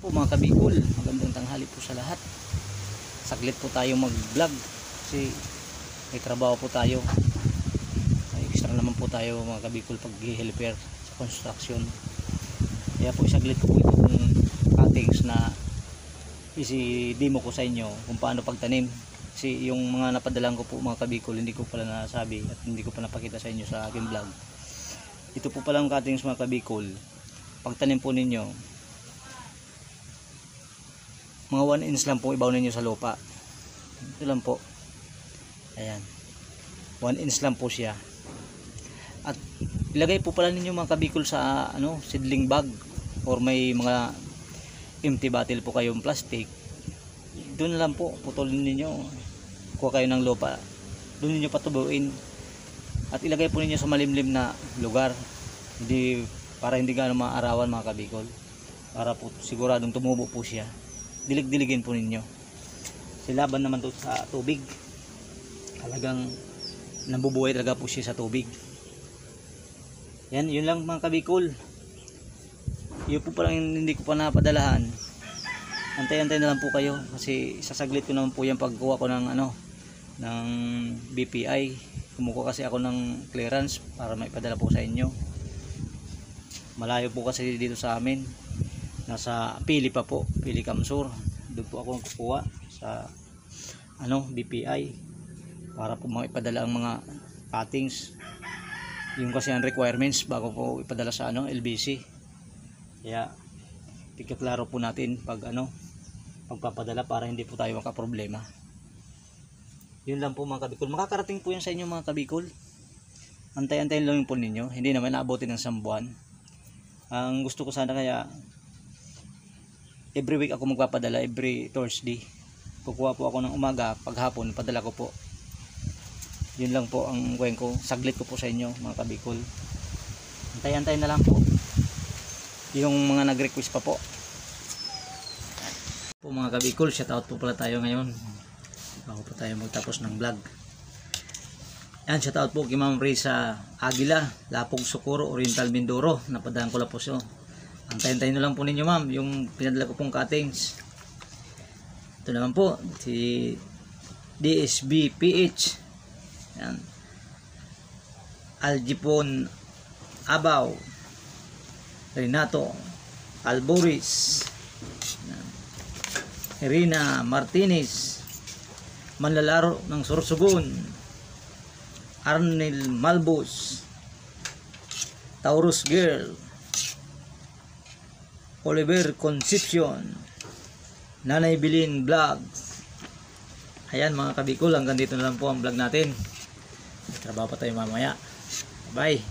po mga kabikol, magandang tanghali po sa lahat. Saglit po tayo mag vlog kasi may trabaho po tayo, may extra naman po tayo mga kabikol pag helper sa construction. Kaya po saglit ko po itong cuttings na isi-demo ko sa inyo kung paano pagtanim. Kasi yung mga napadalang ko po mga kabikol hindi ko pala nasabi at hindi ko pa napakita sa inyo sa aking vlog. Ito po palang cuttings mga kabikol, pagtanim po ninyo mga 1 inch lang po ibaw ninyo sa lupa. Ito lang po, ayan, 1 inch lang po siya. At ilagay po pala ninyo mga kabikol sa seedling bag, or may mga empty bottle po kayong plastic, doon na lang po putulin ninyo, kuha kayo ng lupa, doon ninyo patubuin at ilagay po ninyo sa malimlim na lugar, para hindi gaano maarawan mga kabikol, para po siguradong tumubo po siya. Dilig-diligin po ninyo. Silaban naman to sa tubig. Talagang nabubuhay talaga po siya sa tubig. Yan, yun lang mga kabikol. Yun po parang hindi ko pa napadalahan. Antay-antay na lang po kayo kasi sasaglit ko naman po yan pagkuha ko ng ng BPI. Kumukuha kasi ako ng clearance para maipadala po sa inyo. Malayo po kasi dito sa amin. Nasa Pili pa po, Pili Kamsur. Doon po ako kukuha sa BPI para po maipadala ang mga cuttings. Yung kasi ang requirements bago po ipadala sa LBC. Kaya ikaklaro po natin pag pagpapadala para hindi po tayo makaproblema. Yun lang po mga kabikol. Makakarating po yan sa inyo mga kabikol. Antay-antayin lang po ninyo. Hindi naman naabutin ng 1 buwan. Ang gusto ko sana kaya every week ako magpapadala, every Thursday. Kukuha po ako ng umaga, paghapon padala ko po. Yun lang po ang gawin ko. Saglit ko po sa inyo mga kabikol. Antay-antay na lang po yung mga nag-request pa po. Po mga kabikol, shout out po pala tayo ngayon bago po tayo magtapos ng vlog. Yan, shout out po kay Ma'am Risa Aguila, Lapog Socorro, Oriental Mindoro. Napadalan ko lang po siya. Antayin-tayin na lang po ninyo ma'am yung pinadala ko pong cuttings. Ito naman po si DSB PH, yan, Aljipon Abaw, Renato Alboris, Irina Martinez, Manlalaro ng Sorsogon, Arnel Malbos, Taurus Girl, Oliver Concepcion, Nanay Bilin Vlog. Ayan mga kabikol, hanggang dito na lang po ang vlog natin. Trabaho pa tayo mamaya. Bye.